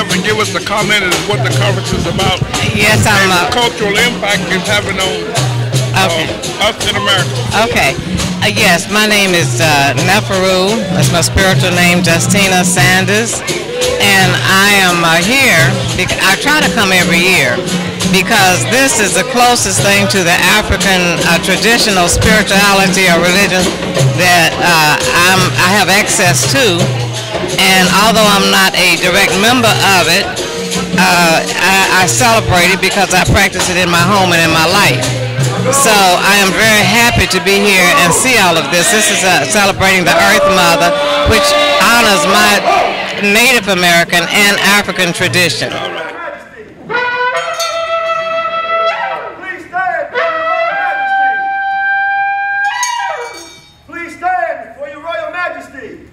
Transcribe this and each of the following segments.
yourself and give us a comment on what the conference is about? Yes, I'm and the cultural impact it's having on us in America. Okay. Yes, my name is Nwackukwu. That's my spiritual name, Justina Sanders. And I am here, I try to come every year because this is the closest thing to the African traditional spirituality or religion that I have access to. And although I'm not a direct member of it, I celebrate it because I practice it in my home and in my life. So I am very happy to be here and see all of this. This is celebrating the Earth Mother, which honors my Native American and African tradition. Please stand for your Royal Majesty.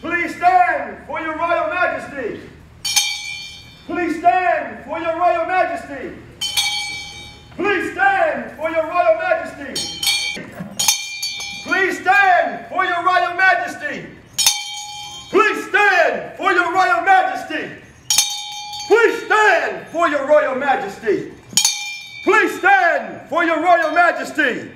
Please stand for your Royal Majesty. Please stand for your Royal Majesty. Please stand for your Royal Majesty. Please stand for your Royal Majesty. Please stand for your Royal Majesty. Please stand for your Royal Majesty. Please stand for your Royal Majesty.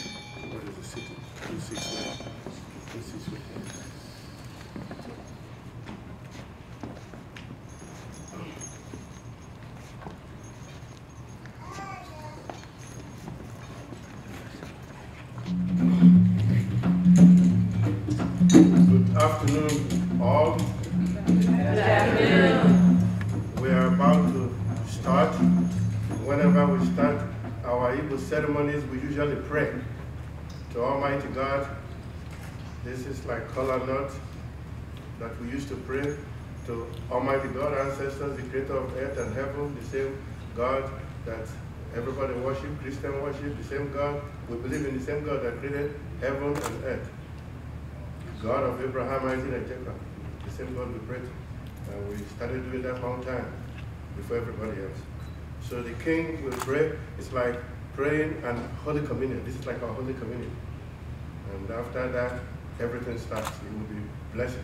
Good afternoon, all. Good afternoon. We are about to start. Whenever we start our Igbo ceremonies, we usually pray to Almighty God. This is like color nut that we used to pray to Almighty God, ancestors, the creator of earth and heaven, the same God that everybody worship, Christian worship, the same God. We believe in the same God that created heaven and earth. God of Abraham, Isaac, and Jacob, the same God we pray to. And we started doing that long time before everybody else. So the king will pray. It's like praying and Holy Communion. This is like our Holy Communion. And after that, everything starts. He will be blessed.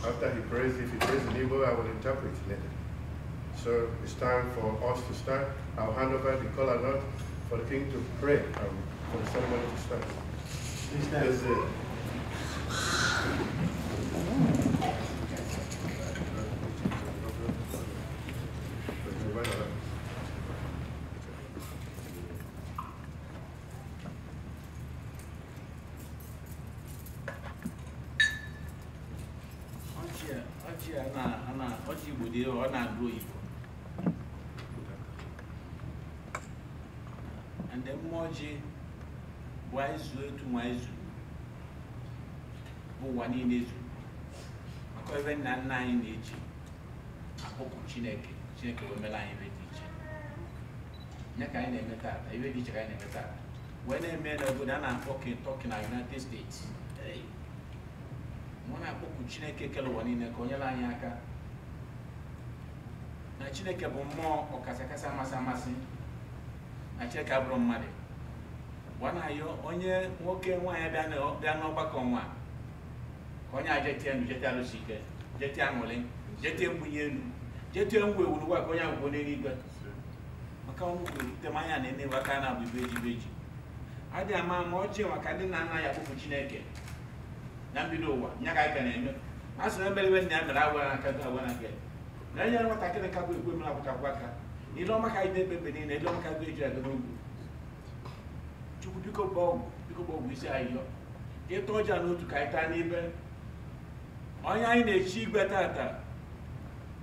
After he prays, if he prays in Igbo, I will interpret later. So it's time for us to start. I'll hand over the collar nut for the king to pray for the ceremony to start. Please stand. And then Moji wise to wise one in it. I even 9 each. I hope Chineke will melan every teacher. Naka in a meta, every teacher in a meta. When I made a good and I'm talking in the United States. Hey, when I book Chineke one in a Konyalan Yaka. Na Chineke more or Casacasa Massamasi. I check out from money. One eye onye walking one than no back on one. Konya jetian jetian sike, jetian molin, jetian buyen, jetian we will work on your bony but Macau the Mayan and never can be beji. I did a man watching a cardinal Chineke. Nambido, Naga can name it. As I remember when I can again. Now you know what I can a couple of women of Kawaka. You don't make a baby, they don't have a room. Pico Bob, we say, you told you to Kaitan even. Onya in a cheap betata.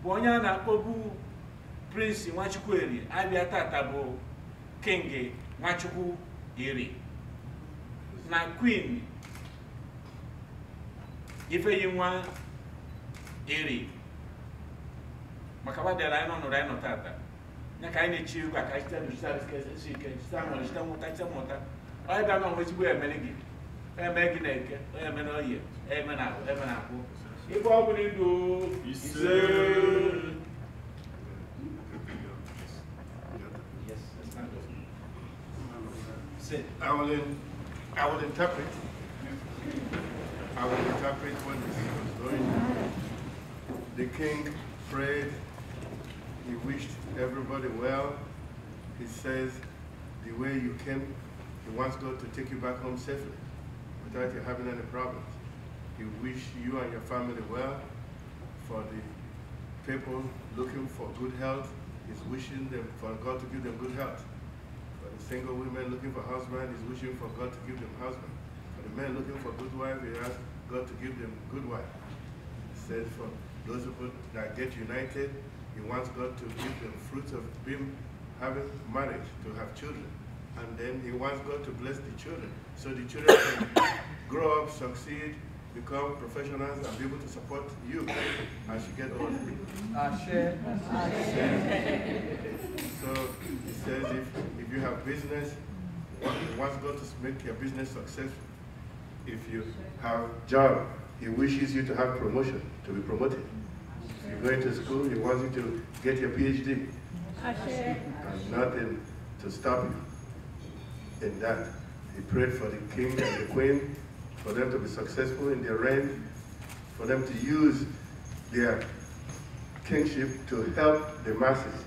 Bonyana Pobu Prince Nwackukwu, Abiatata Bo King Nwackukwu Iri. Na Queen, if you want Iri. Makaba de Rhino Tata. Nakaine Chiu, I stand to start Stammer, Stamota. I don't know which way I'm making. I'm making a man, if all we do is say, I will interpret. I will interpret what this is going. The king prayed, he wished everybody well. He says, the way you came, he wants God to take you back home safely without you having any problems. He wished you and your family well. For the people looking for good health, he's wishing them for God to give them good health. For the single women looking for husband, he's wishing for God to give them husband. For the men looking for good wife, he asks God to give them good wife. He said for those people that get united, he wants God to give them fruits of having marriage, to have children. And then he wants God to bless the children, so the children can grow up, succeed, become professionals, and be able to support you as you get older. So he says if you have business, he wants God to make your business successful. If you have job, he wishes you to have promotion, to be promoted. If you're going to school, he wants you to get your PhD. And nothing to stop you in that. He prayed for the king and the queen, for them to be successful in their reign, for them to use their kingship to help the masses,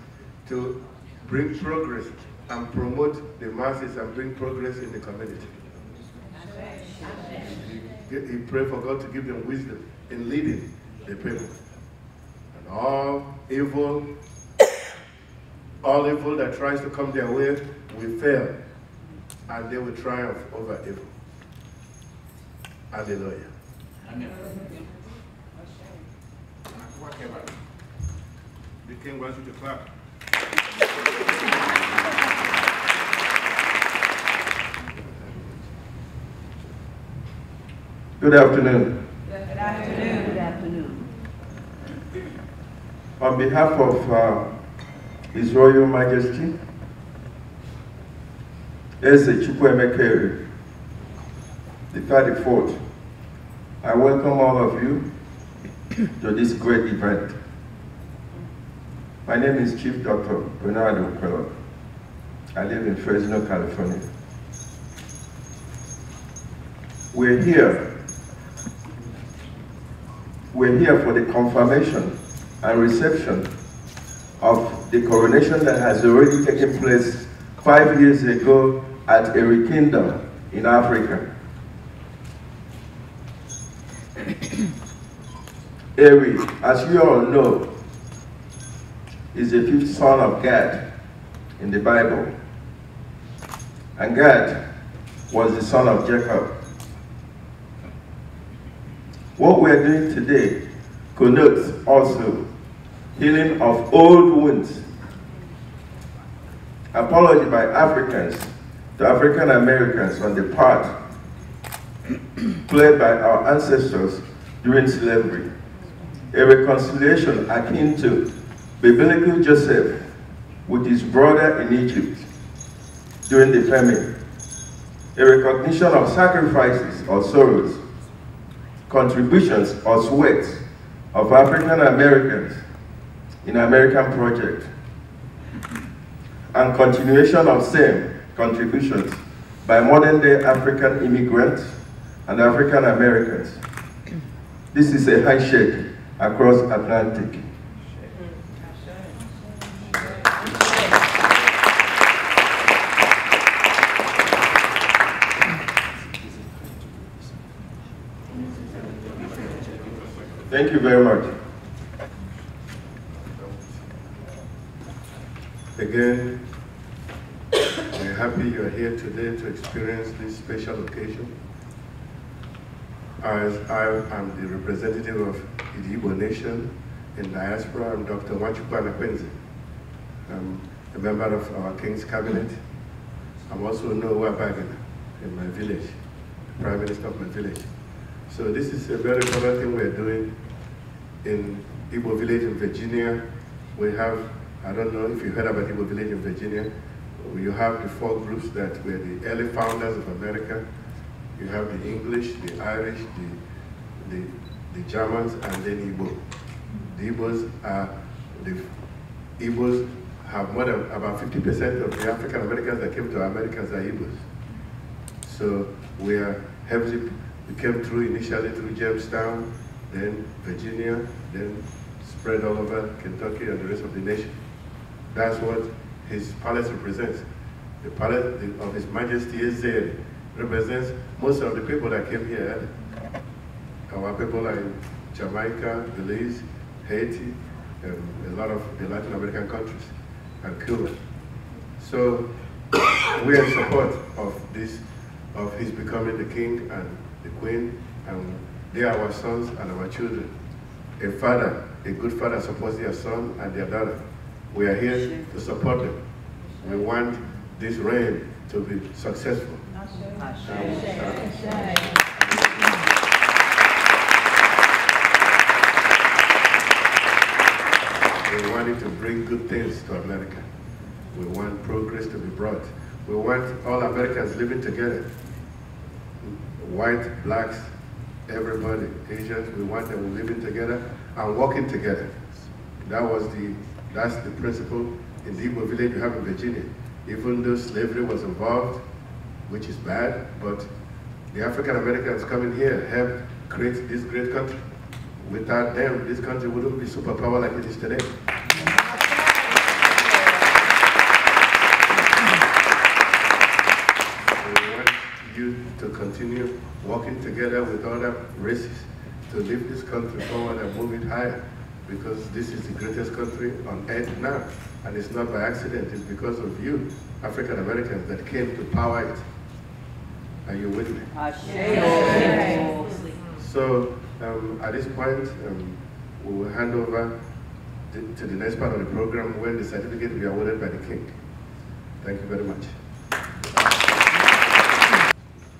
to bring progress and promote the masses and bring progress in the community. He prayed for God to give them wisdom in leading the people. And all evil that tries to come their way will fail, and they will triumph over evil. Hallelujah. Amen. The king wants you to clap. Good afternoon. Good afternoon. Good afternoon. On behalf of His Royal Majesty, Eze Chukwuemeka, the 34th, I welcome all of you to this great event. My name is Chief Dr. Bernardo Koleoso. I live in Fresno, California. We're here for the confirmation and reception of the coronation that has already taken place 5 years ago at Erie Kingdom in Africa. Erie, as you all know, is the 5th son of Gad in the Bible. And Gad was the son of Jacob. What we're doing today connotes also healing of old wounds. Apology by Africans to African Americans on the part played by our ancestors during slavery. A reconciliation akin to biblical Joseph with his brother in Egypt during the famine. A recognition of sacrifices or sorrows, contributions or sweats of African Americans in American project, and continuation of same contributions by modern day African immigrants and African Americans. This is a handshake across Atlantic. Thank you very much. Again, we're happy you're here today to experience this special occasion. As I am the representative of the Igbo nation in diaspora, I'm Dr. Nwackukwu. I'm a member of our King's Cabinet. I'm also Nwackukwu in my village, the Prime Minister of my village. So this is a very common thing we're doing in Igbo village in Virginia. We have, I don't know if you heard about Igbo village in Virginia, you have the 4 groups that were the early founders of America. You have the English, the Irish, the Germans, and then Igbo. The Igbos have more than about 50% of the African Americans that came to Americans are Igbos. So we are heavily, we came through initially through Jamestown, then Virginia, then spread all over Kentucky and the rest of the nation. That's what his palace represents. The palace of His Majesty Eze represents most of the people that came here. Our people are in Jamaica, Belize, Haiti, and a lot of the Latin American countries, and Cuba. So we are in support of this, of his becoming the king and the queen, and they are our sons and our children. A father, a good father supports their son and their daughter. We are here to support them. We want this reign to be successful. We want it to bring good things to America. We want progress to be brought. We want all Americans living together. White, blacks, everybody, Asians, we want them living together and working together. That's the principle in the Igbo village you have in Virginia. Even though slavery was involved, which is bad, but the African Americans coming here helped create this great country. Without them, this country wouldn't be superpower like it is today. We want you to continue working together with other races to lift this country forward and move it higher, because this is the greatest country on earth now. And it's not by accident, it's because of you, African Americans, that came to power it. Are you with me? So at this point, we will hand over to the next part of the program when the certificate will be awarded by the king. Thank you very much.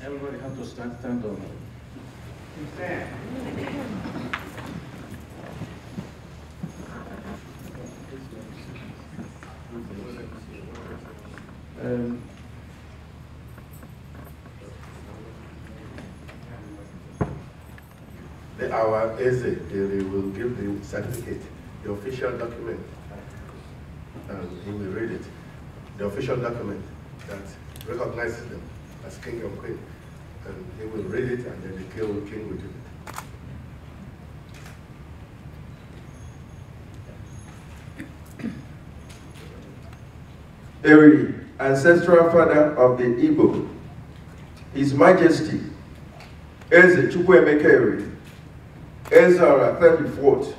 Everybody have to stand up. Stand. Our Eze, they will give the certificate, the official document, and he will read it. The official document that recognizes them as king and queen. And he will read it, and then the king will do it. Eri, ancestral father of the Igbo, His Majesty Eze Chukwuemeka Eri, Ezara 34th,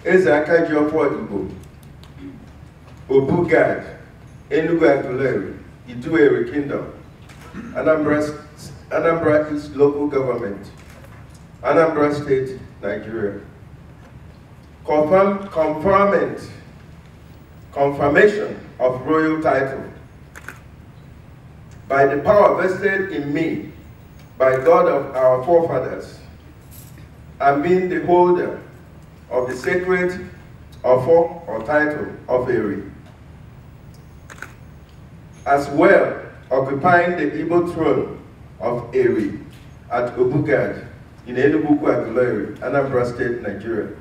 Eze Akajiofo Igbo, Obugad, Enugu Aguleri, Iduere Kingdom, Anambra East Local Government, Anambra State, Nigeria. Confirmation of royal title. By the power vested in me by God of our forefathers, and being the holder of the sacred offer or title of Eri, as well occupying the Igbo throne of Eri at Obugad in Enugu Aguleri, Anambra State, Nigeria.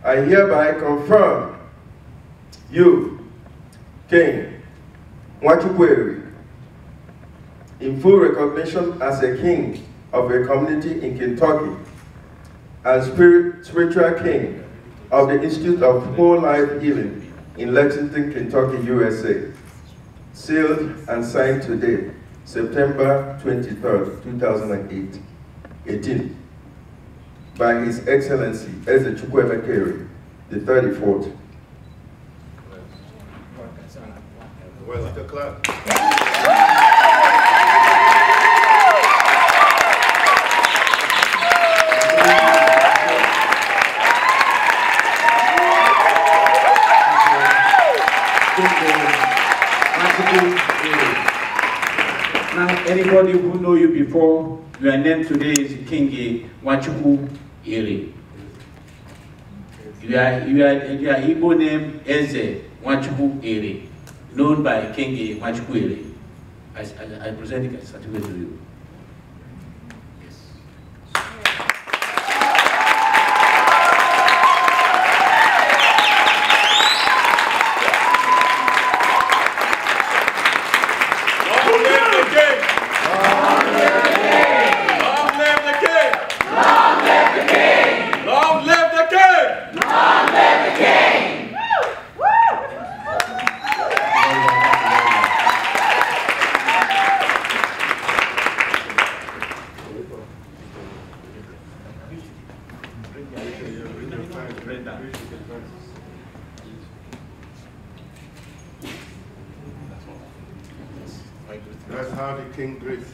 I hereby confirm you, King Nwackukwu Eri, in full recognition as a king of a community in Kentucky and spiritual king of the Institute of Whole Life Healing in Lexington, Kentucky, USA. Sealed and signed today, September 23rd, 2018, by His Excellency Eze Chukwuemeka Eri, the 34th. Where's the clock? Now, anybody who know you before, your name today is King Nwackukwu Eri. Your Igbo name Eze Nwackukwu Eri, known by King Nwackukwu Eri. I present the certificate to you. Long live That's how the king greets.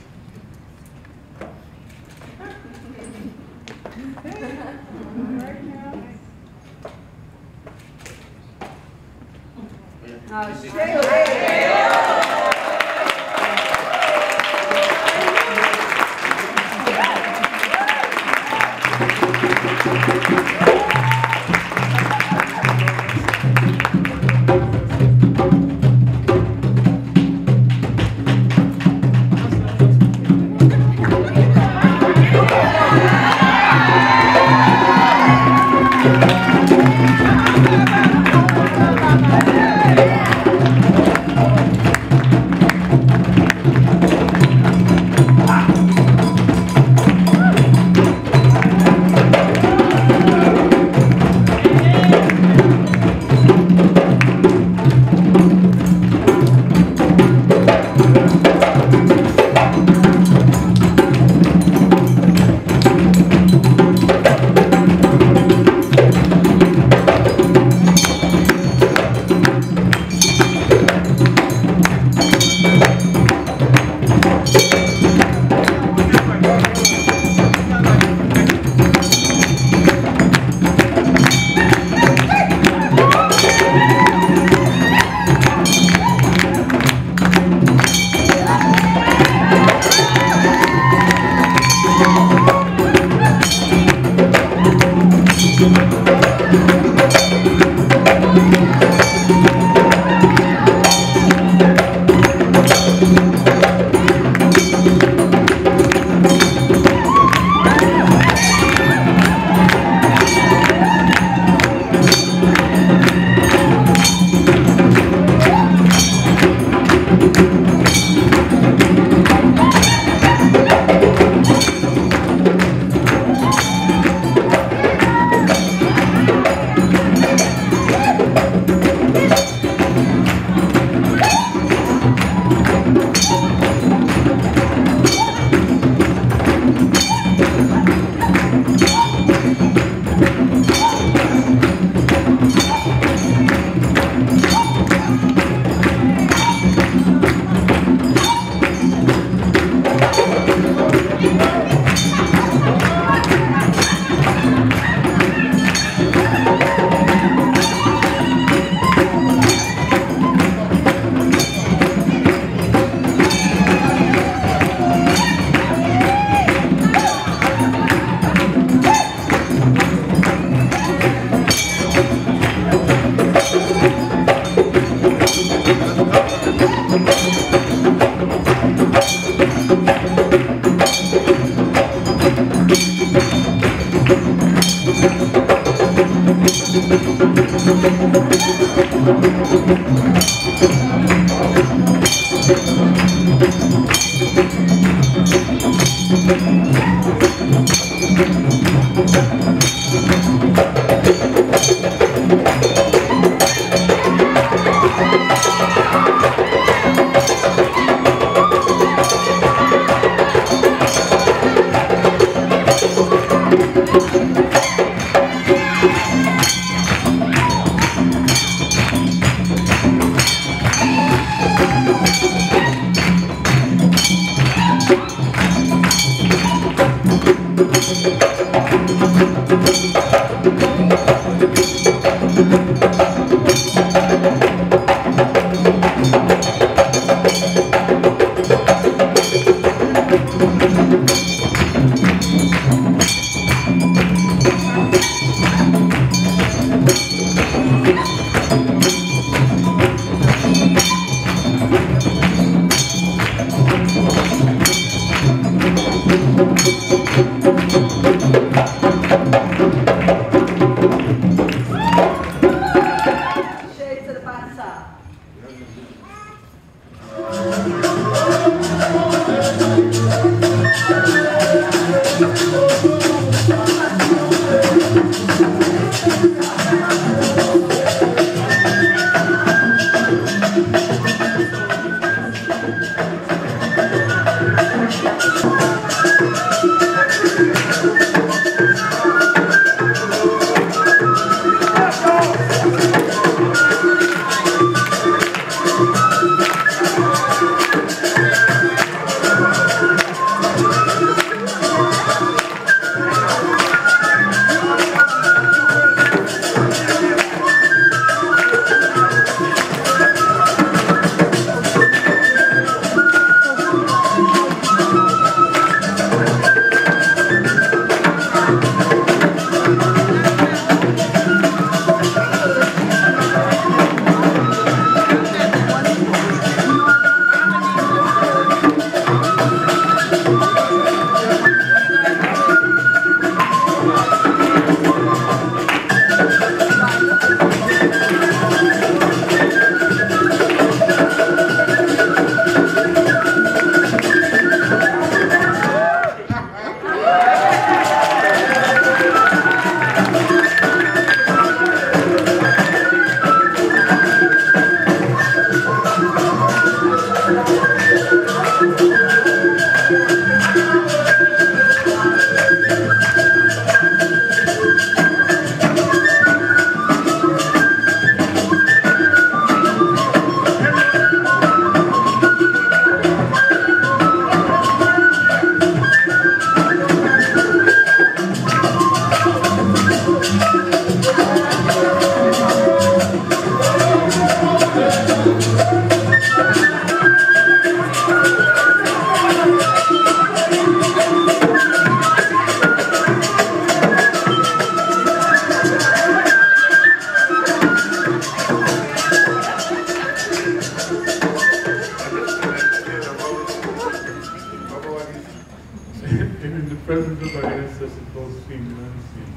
presence of our ancestors, both seen and unseen.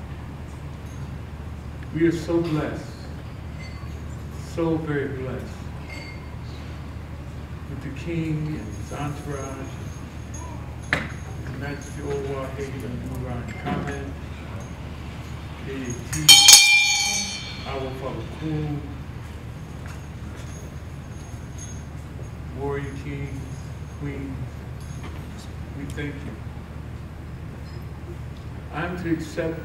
We are so blessed, so very blessed, with the king and his entourage, His Majesty Owa Haiti and Nwackukwu, AAT, our Father Queen, warrior kings, queens, we thank you. I'm to accept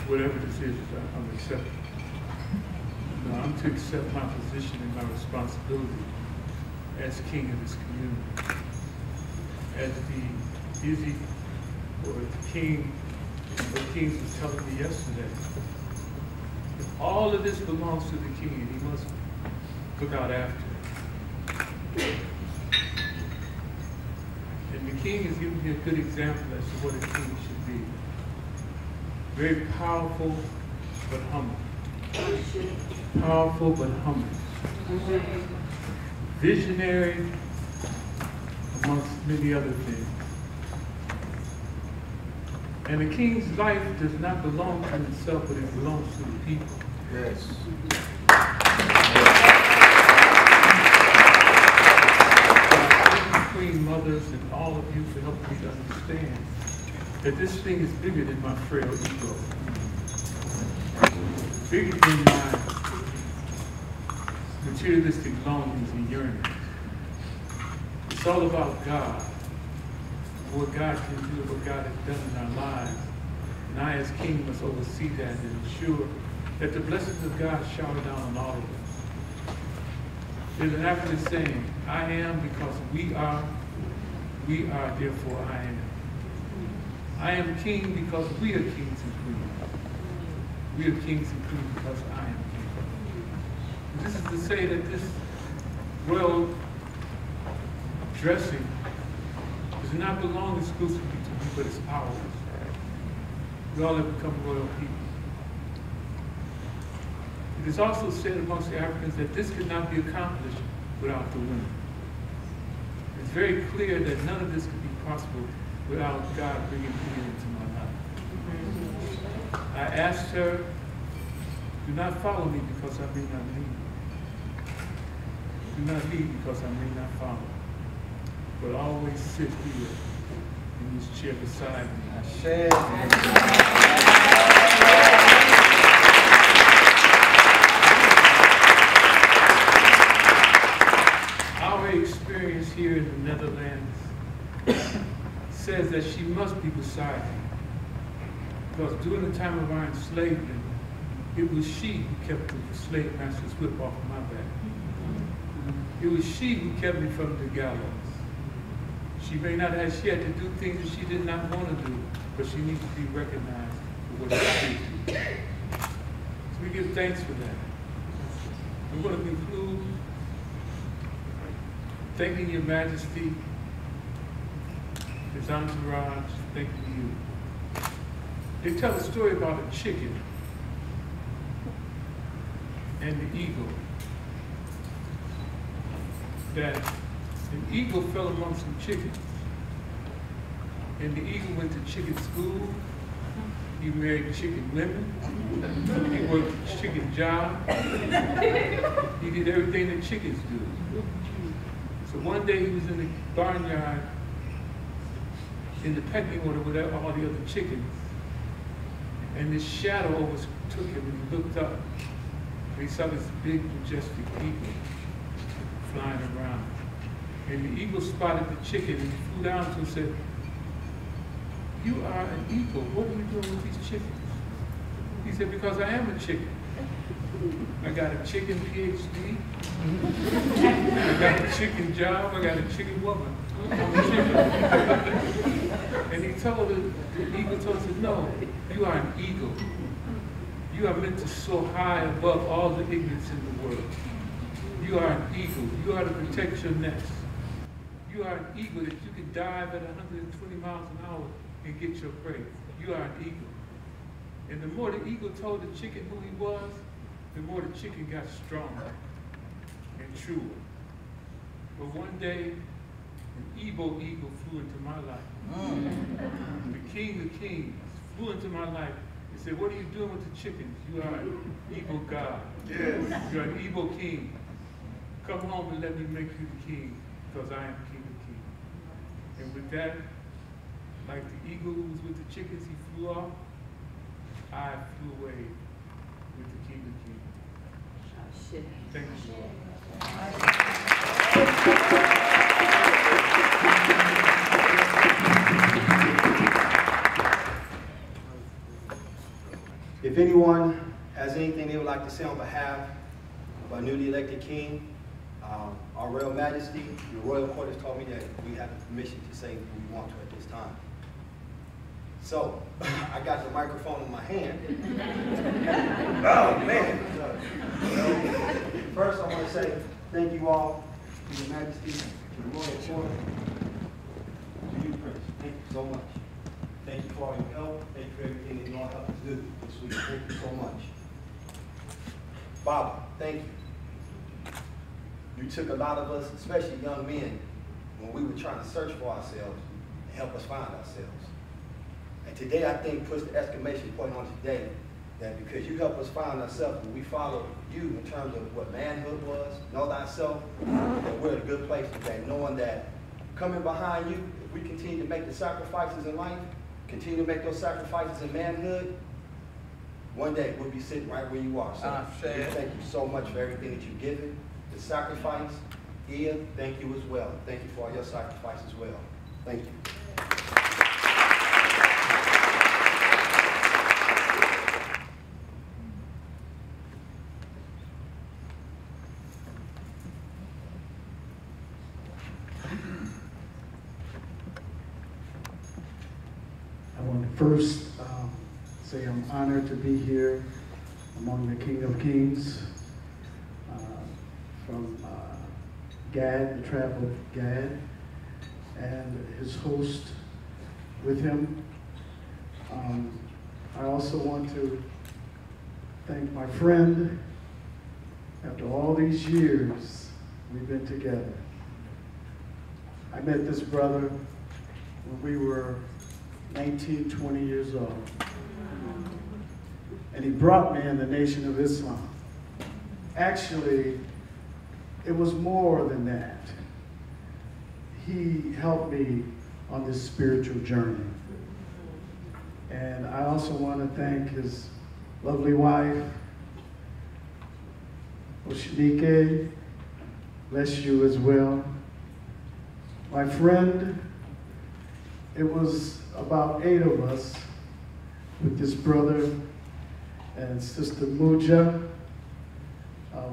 whatever this is, I'm accepting. No, I'm to accept my position and my responsibility as king of this community. As the busy, or the king, the king was telling me yesterday, all of this belongs to the king and he must look out after it. And the king has given me a good example as to what a king should be. Very powerful, but humble. Powerful, but humble. Visionary, amongst many other things. And the king's life does not belong to himself, but it belongs to the people. Yes. Queen mothers and all of you for helping me to understand that this thing is bigger than my frail ego. Bigger than my materialistic longings and yearnings. It's all about God. What God can do, what God has done in our lives. And I as king must oversee that and ensure that the blessings of God shower down on all of us. There's an African saying, I am because we are, therefore I am. I am king because we are kings and queens. We are kings and queens because I am king. And this is to say that this royal dressing does not belong exclusively to me, but it's ours. We all have become royal people. It is also said amongst the Africans that this could not be accomplished without the women. It's very clear that none of this could be possible without God bringing women into my life. I asked her, do not follow me because I may not lead. Do not lead because I may not follow. But always sit here in this chair beside me. Our experience here in the Netherlands says that she must be beside me. Because during the time of our enslavement, it was she who kept the slave master's whip off of my back. It was she who kept me from the gallows. She may not have, she had to do things that she did not want to do, but she needs to be recognized for what she did. So we give thanks for that. I'm going to conclude thanking Your Majesty, His entourage, thanking you. They tell a story about a chicken and the eagle. That an eagle fell among some chickens. And the eagle went to chicken school. He married chicken women. He worked a chicken job. He did everything that chickens do. So one day he was in the barnyard in the pecking order with all the other chickens. And this shadow overtook him and he looked up. And he saw this big, majestic eagle flying around. And the eagle spotted the chicken and he flew down to him and said, you are an eagle. What are you doing with these chickens? He said, because I am a chicken. I got a chicken PhD. I got a chicken job. I got a chicken woman. I'm a chicken. And he told the eagle told him, no, you are an eagle. You are meant to soar high above all the ignorance in the world. You are an eagle. You are to protect your nest. You are an eagle that you can dive at 120 miles an hour and get your prey. You are an eagle. And the more the eagle told the chicken who he was, the more the chicken got stronger and truer. But one day, an Igbo eagle flew into my life. The King of Kings flew into my life and said, what are you doing with the chickens? You are an Igbo God. Yes. You're an Igbo king. Come home and let me make you the king, because I am the King of Kings. And with that, like the eagle who was with the chickens, he flew off, I flew away with the King of Kings. Thank you. If anyone has anything they would like to say on behalf of our newly elected king, our Royal Majesty, the Royal Court has told me that we have the permission to say what we want to at this time. So, I got the microphone in my hand. Oh, man. First, I want to say thank you all to Your Majesty, to the Royal Court, to you, Prince. Thank you so much. Thank you for all your help. Thank you for everything that you all helped us do this week. Thank you so much. Baba, thank you. You took a lot of us, especially young men, when we were trying to search for ourselves and help us find ourselves. And today, I think, puts the exclamation point on today, that because you help us find ourselves and we follow you in terms of what manhood was, know thyself, that we're in a good place today, knowing that coming behind you, if we continue to make the sacrifices in life, continue to make those sacrifices in manhood, one day we'll be sitting right where you are. So thank you so much for everything that you've given, the sacrifice. Ia, thank you as well. Thank you for all your sacrifice as well. Thank you. I want to first say I'm honored to be here among the King of Kings from Gad, the tribe of Gad, and his host with him. I also want to thank my friend. After all these years we've been together, I met this brother when we were 19, 20 years old. And he brought me in the Nation of Islam. Actually, it was more than that. He helped me on this spiritual journey. And I also want to thank his lovely wife, Oshinike, bless you as well. My friend, it was about 8 of us with this brother, and Sister Muja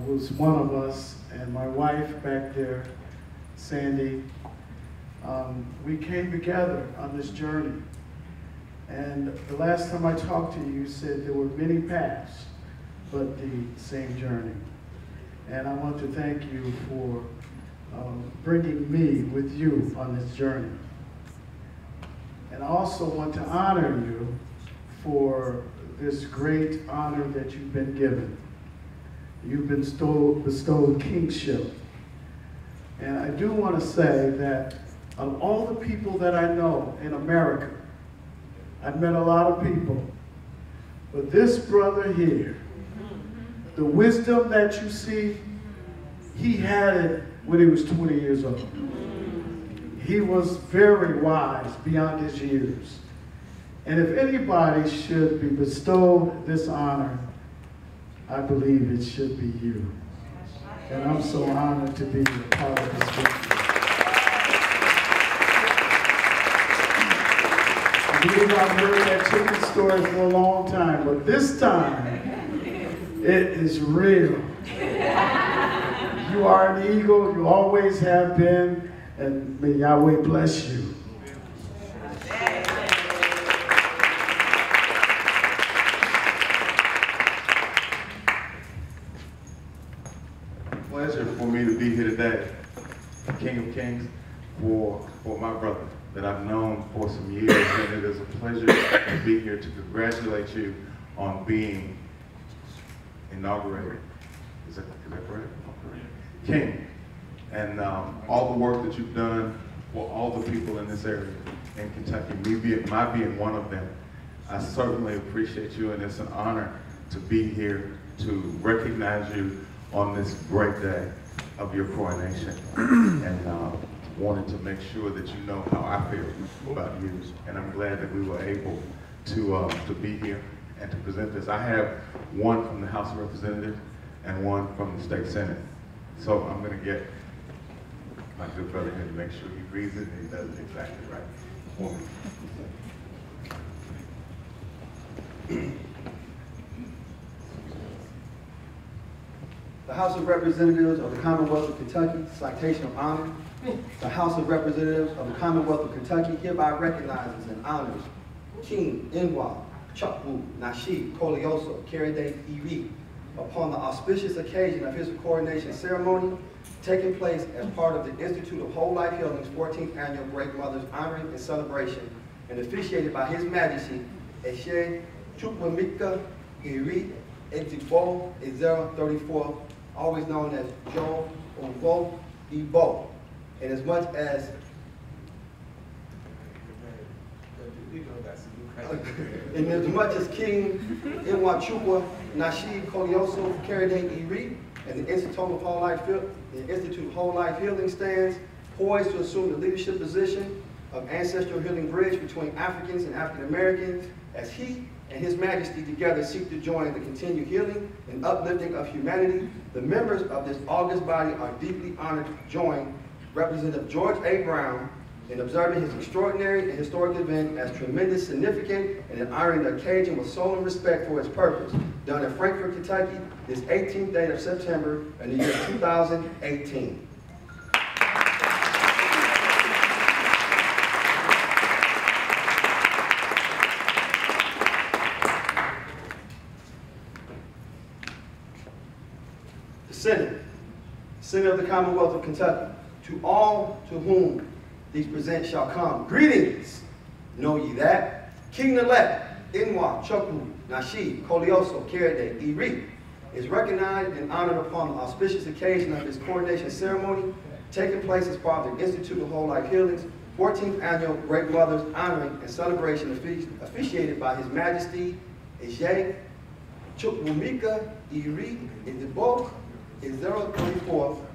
was one of us, and my wife back there, Sandy. We came together on this journey. And the last time I talked to you, you said there were many paths, but the same journey. And I want to thank you for bringing me with you on this journey. And I also want to honor you for this great honor that you've been given. You've been bestowed kingship. And I do want to say that of all the people that I know in America, I've met a lot of people, but this brother here, the wisdom that you see, he had it when he was 20 years old. He was very wise beyond his years. And if anybody should be bestowed this honor, I believe it should be you. And I'm so honored to be a part of this victory. I believe I've heard that chicken story for a long time, but this time, it is real. You are an eagle, you always have been, and may Yahweh bless you. Pleasure for me to be here today, King of Kings, for my brother that I've known for some years, and it is a pleasure to be here to congratulate you on being inaugurated. Is that correct? King. And all the work that you've done for all the people in this area in Kentucky, my being one of them. I certainly appreciate you, and it's an honor to be here to recognize you on this great day of your coronation. And wanted to make sure that you know how I feel about you. And I'm glad that we were able to be here and to present this. I have one from the House of Representatives and one from the State Senate. So I'm going to get my good brother here to make sure he reads it and he does it exactly right for me. The House of Representatives of the Commonwealth of Kentucky, citation of honor. The House of Representatives of the Commonwealth of Kentucky hereby recognizes and honors King Nwackukwu Nashid Koleoso Karade Iri upon the auspicious occasion of his coronation ceremony taking place as part of the Institute of Whole Life Healing's 14th Annual Great Mothers Honoring and Celebration, and officiated by His Majesty Eshe Chukwemeka Iri Ezigbo Ezera 34, always known as Joe Owo Igbo, inasmuch as King Nwackukwu Nashid Koleoso Karade Iri and the Institute of Whole Life Healing stands poised to assume the leadership position of ancestral healing bridge between Africans and African Americans, as he and His Majesty together seek to join the continued healing and uplifting of humanity. The members of this august body are deeply honored to join Representative George A. Brown in observing his extraordinary and historic event as tremendous significant and in honoring the occasion with solemn respect for its purpose, done in Frankfort, Kentucky, this 18th day of September in the year 2018. Senate of the Commonwealth of Kentucky, to all to whom these presents shall come, greetings. Know ye that King-elect Nwackukwu Nashid Koleoso Karade Iri is recognized and honored upon the auspicious occasion of his coronation ceremony, taking place as part of the Institute of Whole Life Healing's 14th Annual Great Mothers Honoring and Celebration officiated by His Majesty Eshe Chukwemeka Iri Ezigbo Ezera 34,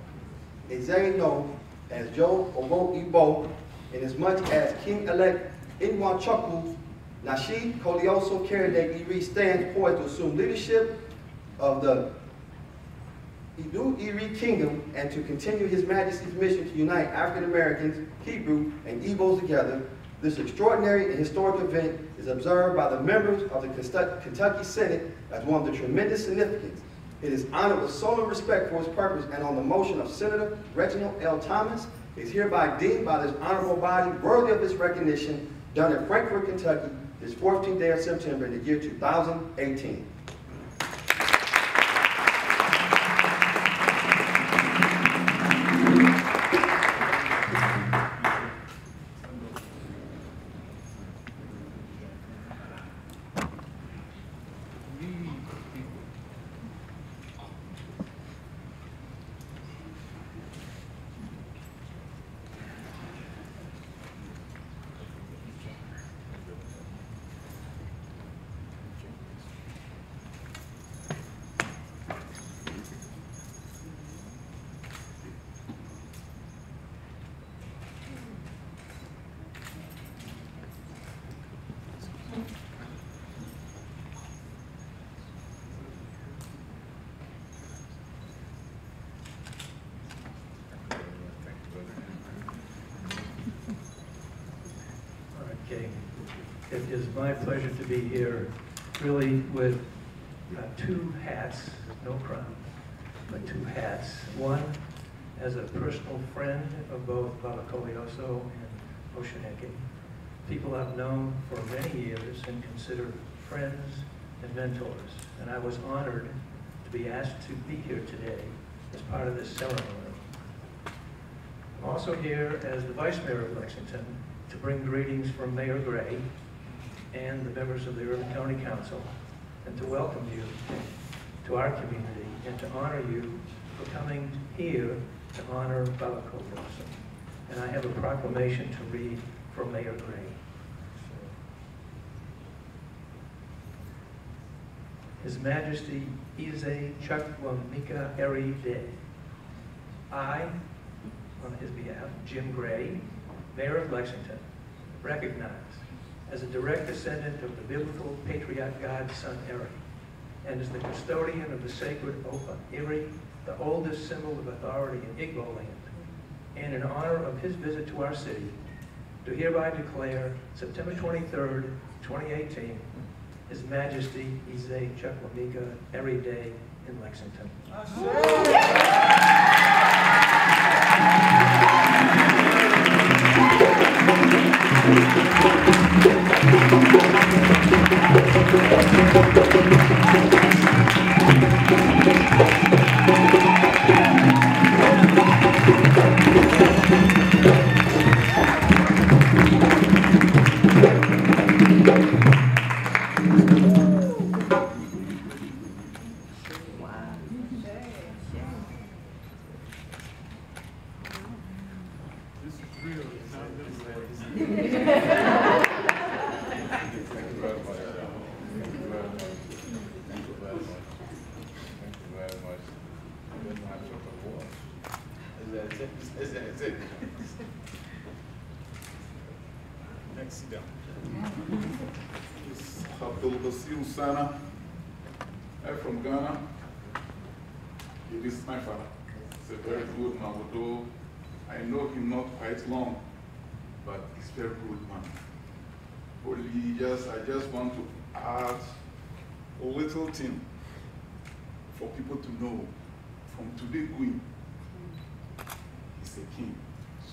is known as Joe Owo Igbo, inasmuch as King-elect Nwackukwu Nashid Koleoso Karade Iri stands poised to assume leadership of the Idu Iri Kingdom and to continue His Majesty's mission to unite African Americans, Hebrew, and Igbos together. This extraordinary and historic event is observed by the members of the Kentucky Senate as one of the tremendous significance. It is honored with solemn respect for its purpose, and on the motion of Senator Reginald L. Thomas, is hereby deemed by this honorable body worthy of this recognition, done in Frankfort, Kentucky, this 14th day of September in the year 2018. It is my pleasure to be here really with two hats, no crown, but two hats. One as a personal friend of both Baba Koleoso and Oshineke, people I've known for many years and consider friends and mentors. And I was honored to be asked to be here today as part of this ceremony. I'm also here as the Vice Mayor of Lexington to bring greetings from Mayor Gray and the members of the Urban County Council, and to welcome you to our community and to honor you for coming here to honor Baba Koleoso. and I have a proclamation to read for Mayor Gray. His Majesty Nwackukwu Eri Day. I, on his behalf, Jim Gray, Mayor of Lexington, recognize as a direct descendant of the biblical patriarch God's son Eri, and as the custodian of the sacred Opa Eri, the oldest symbol of authority in Igbo land, and in honor of his visit to our city, do hereby declare September 23rd, 2018, His Majesty Nwackukwu Eri Day in Lexington. I'm from Ghana. This is my father. He's a very good man, although I know him not quite long, but he's a very good man. Only I just want to add a little thing for people to know. From today going, he's a king.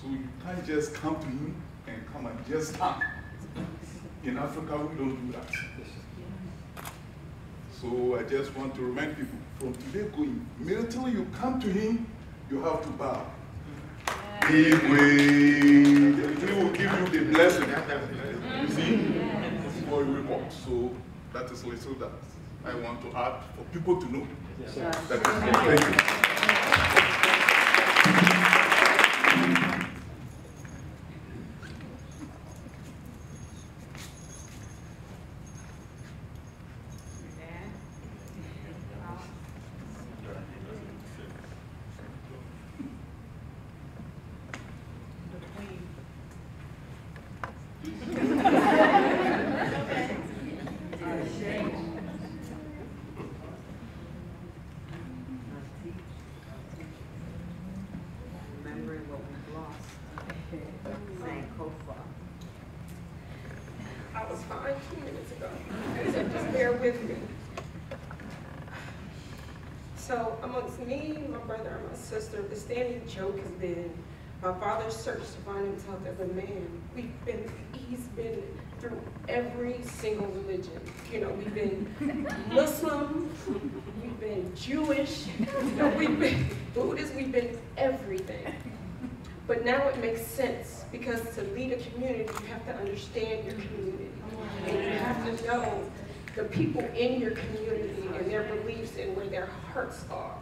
So you can't just come to him and come and just stand. In Africa, we don't do that. So I just want to remind people, from today going, until you come to him, you have to bow. He will give you the blessing. You see? For your report. So that is little that I want to add for people to know. That is thank you. I was fine 2 minutes ago, so just bear with me. So amongst me, my brother, and my sister, the standing joke has been my father's search to find himself as a man. He's been through every single religion. You know, we've been Muslim, we've been Jewish, we've been Buddhist, we've been everything. But now it makes sense, because to lead a community, you have to understand your community. And you have to know the people in your community and their beliefs and where their hearts are.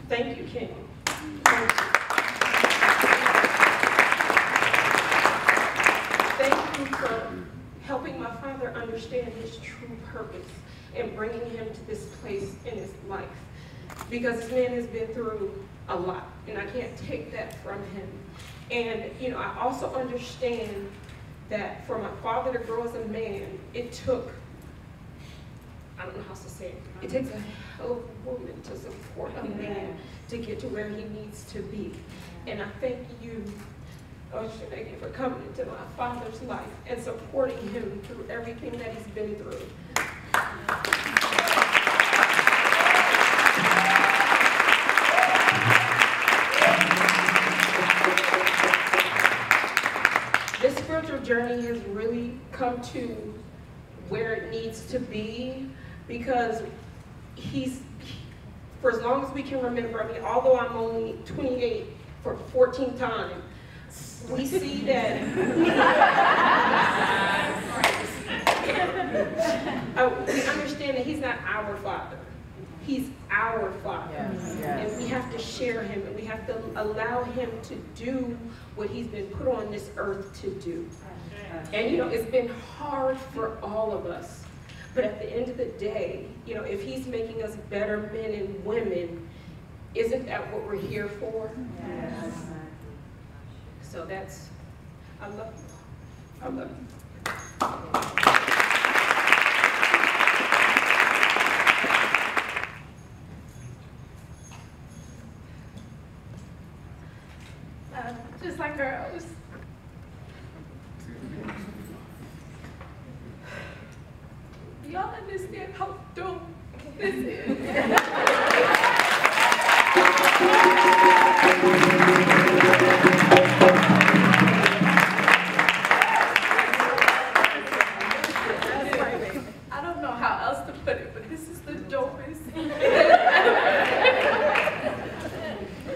Thank you, King. Thank you. Thank you for helping my father understand his true purpose and bringing him to this place in his life. Because this man has been through a lot, and I can't take that from him. And, you know, I also understand that for my father to grow as a man, it took, I don't know how to say it, it takes a hell of a woman to support a man to get to where he needs to be. And I thank you, Oshunege, for coming into my father's life and supporting him through everything that he's been through. This spiritual journey has really come to where it needs to be, because for as long as we can remember, I mean, although I'm only 28 for the 14th time, we see that we understand that he's not our father. He's our Father. Yes. And we have to share him, and we have to allow him to do what he's been put on this earth to do. And you know, it's been hard for all of us. But at the end of the day, you know, if he's making us better men and women, isn't that what we're here for? Yes. So that's, I love you. I love you. Just like girls. Y'all understand how dope this is? I don't know how else to put it, but this is the dopest.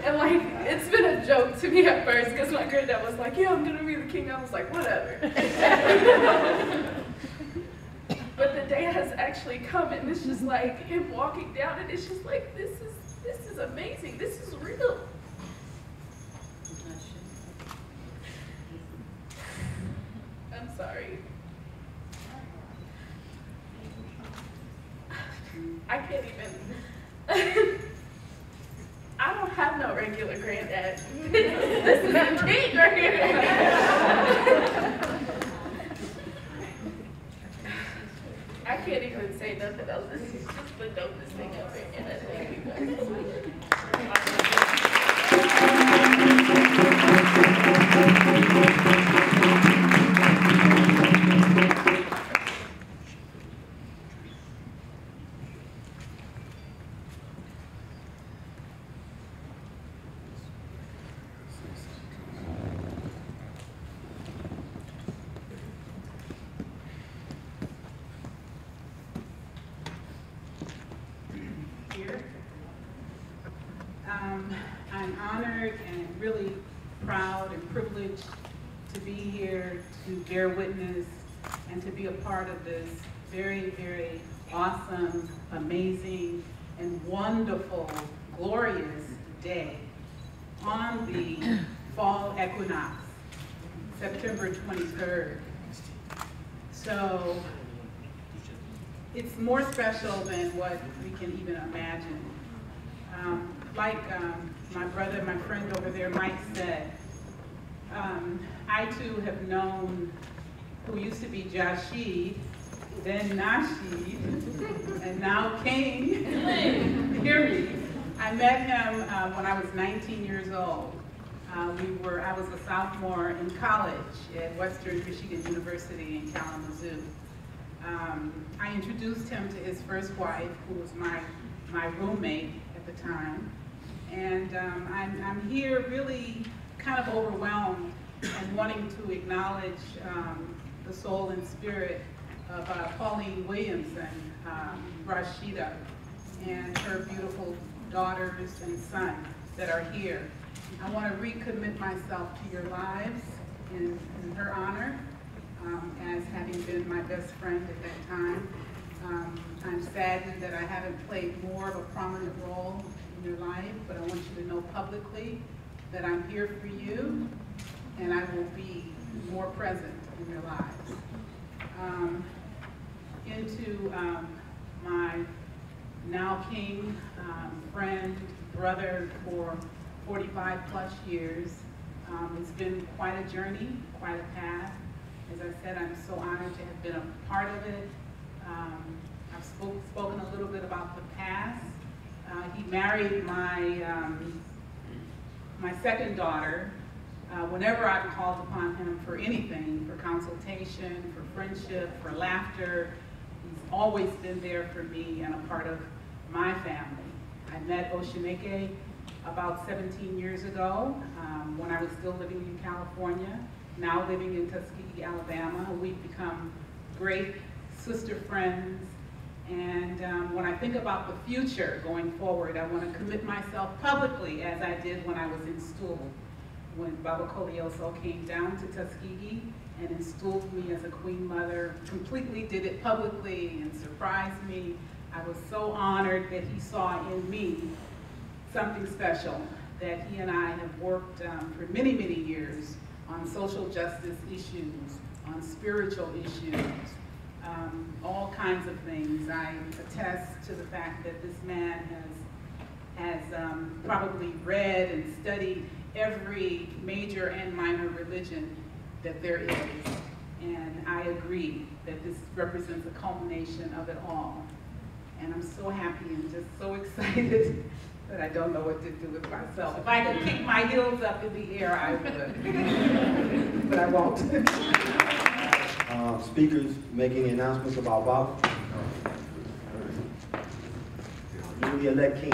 And like, it's been a joke to me at first because my granddad was like, yeah, I'm gonna be the king. I was like, whatever. But the day has actually come, and it's just like him walking down, and it's just like, this is amazing. This is real. I'm sorry. I can't even. I don't have no regular granddad. This is a king right here. I can't even say nothing else. This is just the dopest thing ever. And I thank you guys. I'm honored and really proud and privileged to be here to bear witness and to be a part of this very, very awesome, amazing, and wonderful, glorious day on the fall equinox, September 23rd. So it's more special than what we can even imagine. Like my brother, my friend over there, Mike said, I too have known who used to be Nashid, then Nashid, and now King. Hear me. I met him when I was 19 years old. I was a sophomore in college at Western Michigan University in Kalamazoo. I introduced him to his first wife, who was my roommate at the time. And I'm here really kind of overwhelmed and wanting to acknowledge the soul and spirit of Pauline Williamson, Rashida, and her beautiful daughters and son that are here. I want to recommit myself to your lives in her honor, as having been my best friend at that time. I'm saddened that I haven't played more of a prominent role in your life, but I want you to know publicly that I'm here for you, and I will be more present in your lives. Into my now King, friend, brother for 45 plus years. It's been quite a journey, quite a path. As I said, I'm so honored to have been a part of it. I've spoken a little bit about the past. He married my second daughter. Whenever I've called upon him for anything, for consultation, for friendship, for laughter, he's always been there for me and a part of my family. I met Oshineke about 17 years ago when I was still living in California, now living in Tuskegee, Alabama. We've become great sister friends. And when I think about the future going forward, I want to commit myself publicly, as I did when I was in school. When Baba Koleoso came down to Tuskegee and installed me as a Queen Mother, completely did it publicly and surprised me I was so honored that he saw in me something special, that he and I have worked for many, many years on social justice issues, on spiritual issues, all kinds of things. I attest to the fact that this man has probably read and studied every major and minor religion that there is. And I agree that this represents a culmination of it all. And I'm so happy and just so excited that I don't know what to do with myself. If I could kick my heels up in the air, I would. But I won't. Speakers making announcements about Bob. Newly elect king.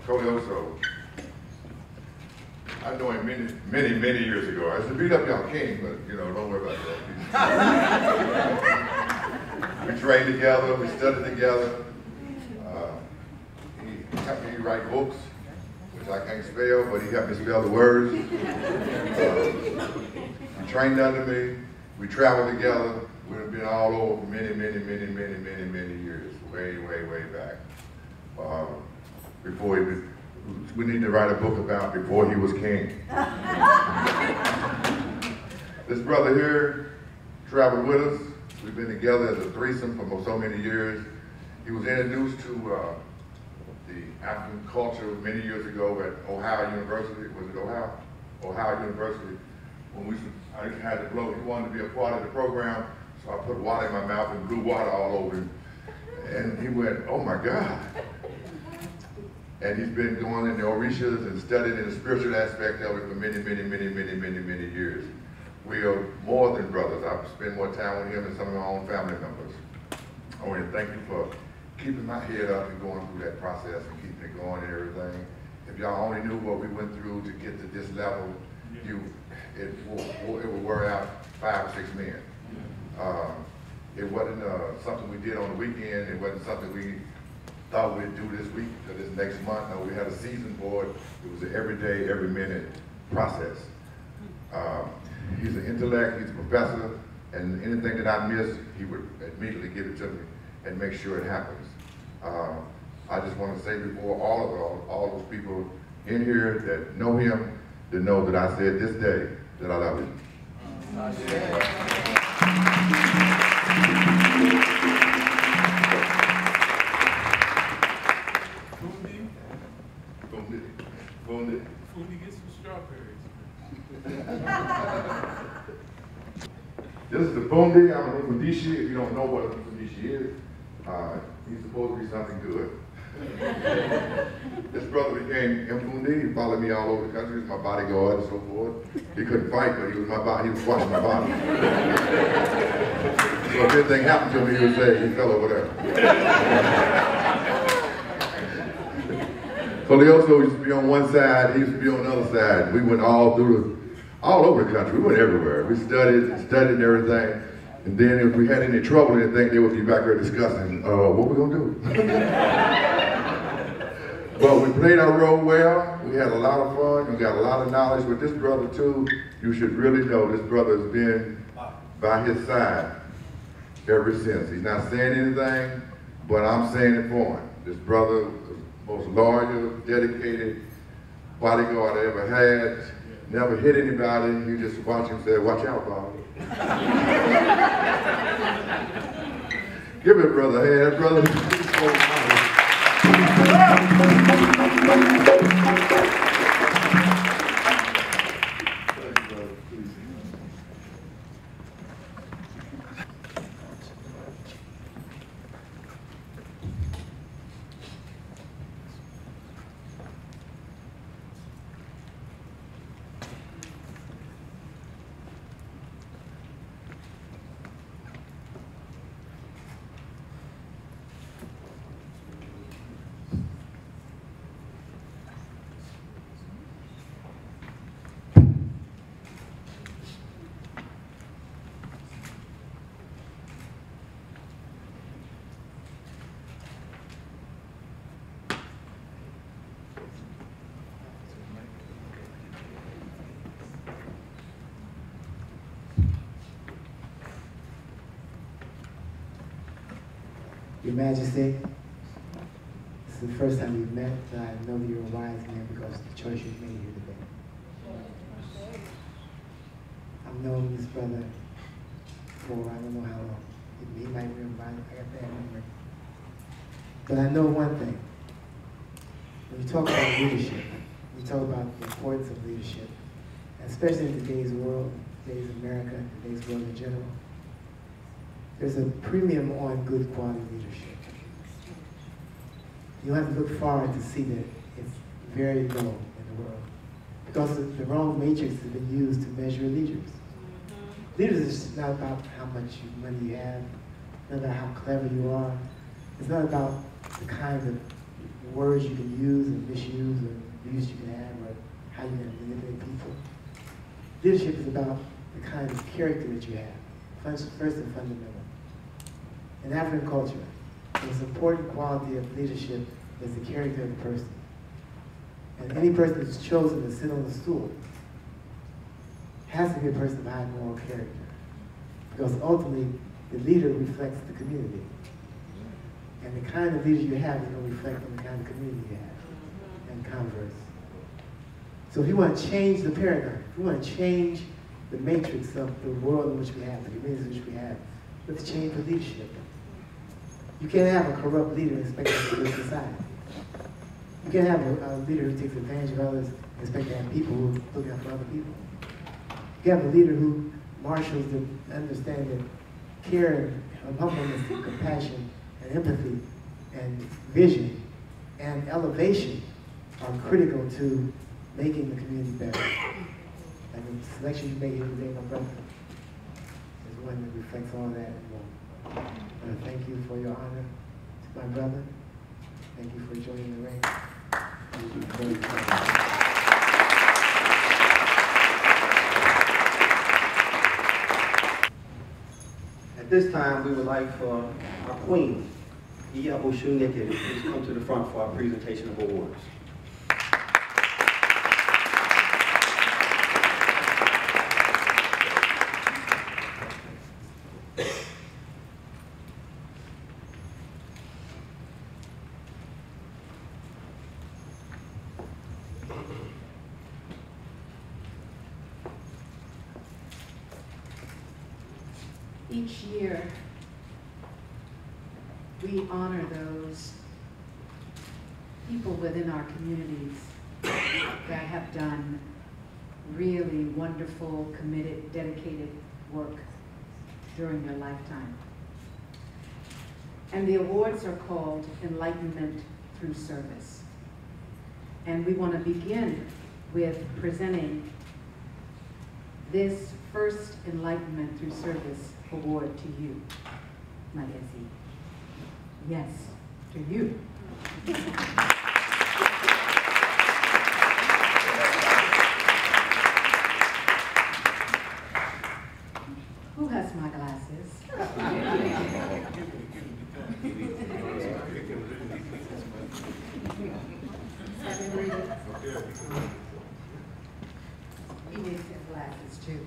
Koleoso. I know him many years ago. I used to beat up young king, but you know, don't worry about that. We trained together, we studied together. He helped me write books, which I can't spell, but he helped me spell the words. He trained under me. We traveled together. We've been all over for many years, way back. Before he was, we need to write a book about before he was king. This brother here traveled with us. We've been together as a threesome for so many years. He was introduced to the African culture many years ago at Ohio University. Was it Ohio? Ohio University. When I had to blow, he wanted to be a part of the program, so I put water in my mouth and blew water all over him. And he went, oh my God. And he's been going in the Orishas and studying in the spiritual aspect of it for many years. We are more than brothers. I've spent more time with him than some of my own family members. I want to thank you for keeping my head up and going through that process and keeping it going and everything. If y'all only knew what we went through to get to this level, it would wear out 5 or 6 men. It wasn't something we did on the weekend. It wasn't something we thought we'd do this week or this next month. No, we had a season for it. It was an every day, every minute process. He's an intellect, he's a professor, and anything that I miss, he would immediately give it to me and make sure it happens. I just want to say before all those people in here that know him, to know that I said this day that I love him. Fundi, get some strawberries. This is the Fundi. I'm a Fundishi. If you don't know what a Fundishi is, he's supposed to be something good. This brother became Mfundi. He followed me all over the country. He was my bodyguard and so forth. He couldn't fight, but he was my body. He was watching my body. So if anything happened to me, he would say, he fell over there. Koleoso used to be on one side, he used to be on the other side. We went all over the country. We went everywhere. We studied and everything. And then if we had any trouble or anything, they would be back there discussing, what we gonna do? But we played our role well. We had a lot of fun. We got a lot of knowledge. With this brother too, you should really know this brother has been by his side ever since. He's not saying anything, but I'm saying it for him. This brother was the most loyal, dedicated bodyguard I ever had. Never hit anybody. You just watch him say, watch out, Bob. Give it, brother. Hey, that brother. Your Majesty, this is the first time we've met, and I know that you're a wise man because of the choice you've made here today. I've known this brother for I don't know how long. He might remember, I got bad memory. But I know one thing. When you talk about leadership, you talk about the importance of leadership, especially in today's world, today's America, today's world in general. There's a premium on good quality leadership. You don't have to look far to see that it's very low in the world because the wrong matrix has been used to measure leaders. Leaders is not about how much money you have, not about how clever you are. It's not about the kind of words you can use and misuse or views you can have or how you can manipulate people. Leadership is about the kind of character that you have, first and fundamental. In African culture, the most important quality of leadership is the character of the person. And any person that's chosen to sit on the stool has to be a person of high moral character. Because ultimately, the leader reflects the community. And the kind of leader you have is going to reflect on the kind of community you have, and converse. So if you want to change the paradigm, if you want to change the matrix of the world in which we have, the communities in which we have, you have to change the leadership. You can't have a corrupt leader and expect to build society. You can't have a leader who takes advantage of others and expect to have people who look out for other people. You have a leader who marshals the understanding that care and humbleness and compassion and empathy and vision and elevation are critical to making the community better. And the selection you made here today, my brother, is one that reflects all that and more. I want to thank you for your honor to my brother. Thank you for joining the ranks. Thank you for your time. At this time, we would like for our queen, Iya Oshuneke, to come to the front for our presentation of awards. Each year, we honor those people within our communities that have done really wonderful, committed, dedicated work during their lifetime. And the awards are called Enlightenment Through Service. And we want to begin with presenting this first Enlightenment Through Service award to you, Majesty. Yes, to you. Who has my glasses? He needs his glasses too.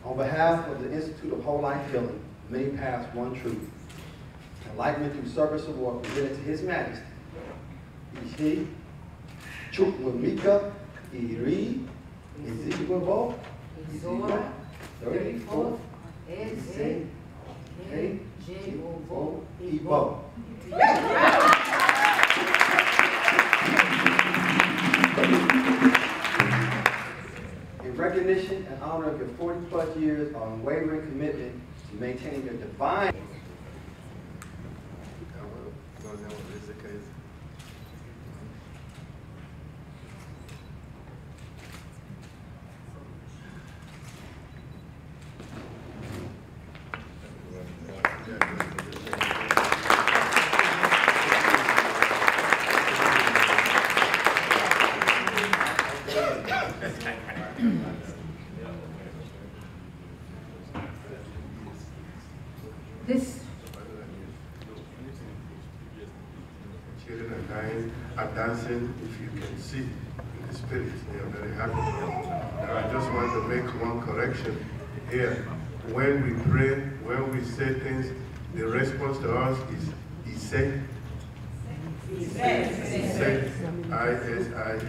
On behalf of the Institute of Whole Life Healing, Many Paths, One Truth, Enlightenment Through Service Award presented to His Majesty, Ishi Chukwemeka Iri Ezigbo Izora 34 Eze Jehovah Igbo. In recognition and honor of your 40+ years of unwavering commitment to maintaining your divine Children are dying, are dancing, if you can see in the spirit, they are very happy. Now I just want to make one correction here. when we pray, when we say things, the response to us is Ise. Ise. I-S-I-E.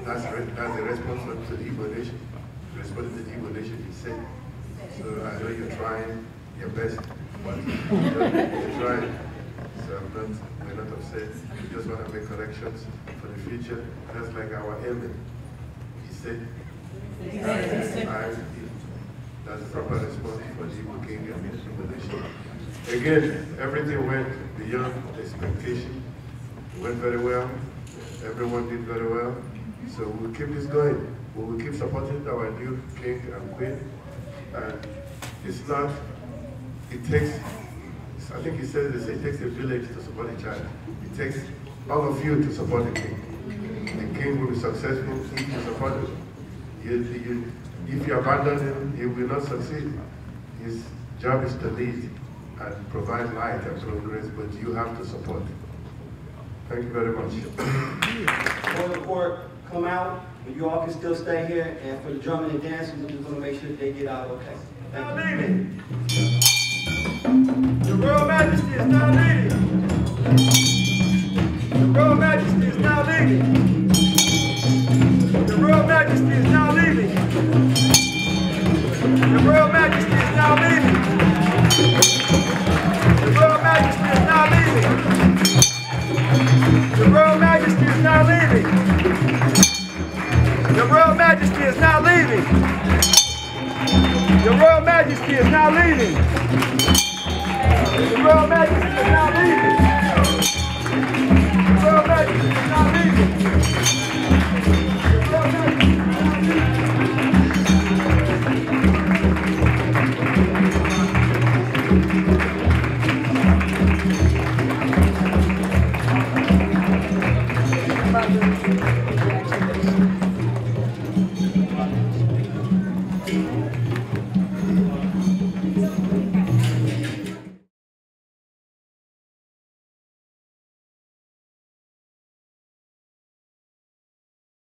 That's the response to the Igbo nation. Responding to the Igbo nation, Ise. So I know you're trying your best, but you're trying. So we're not upset. We just want to make corrections for the future. That's like our amen. Ise. I-S-I-E. That's the proper response for the Igbo king and the Igbo nation. Again, everything went beyond expectation. It went very well. Everyone did very well. So we'll keep this going. We will keep supporting our new king and queen. And it's not, it takes, I think he says this, it takes a village to support a child. It takes all of you to support the king. The king will be successful if you support him. If you abandon him, he will not succeed. His job is to lead and provide light and progress, but you have to support. Thank you very much. Before the court come out, but you all can still stay here, and for the drumming and dancing, we're just going to make sure that they get out okay. Now leaving. The Royal Majesty is now leaving. The Royal Majesty is now leaving. The Royal Majesty is now leaving. The Royal Majesty is now leaving. The Royal Majesty is now leaving. The Royal Majesty is now leaving. The Royal Majesty is now leaving. The Royal Majesty is now leaving. The Royal Majesty is now leaving. The Royal Majesty is now leaving.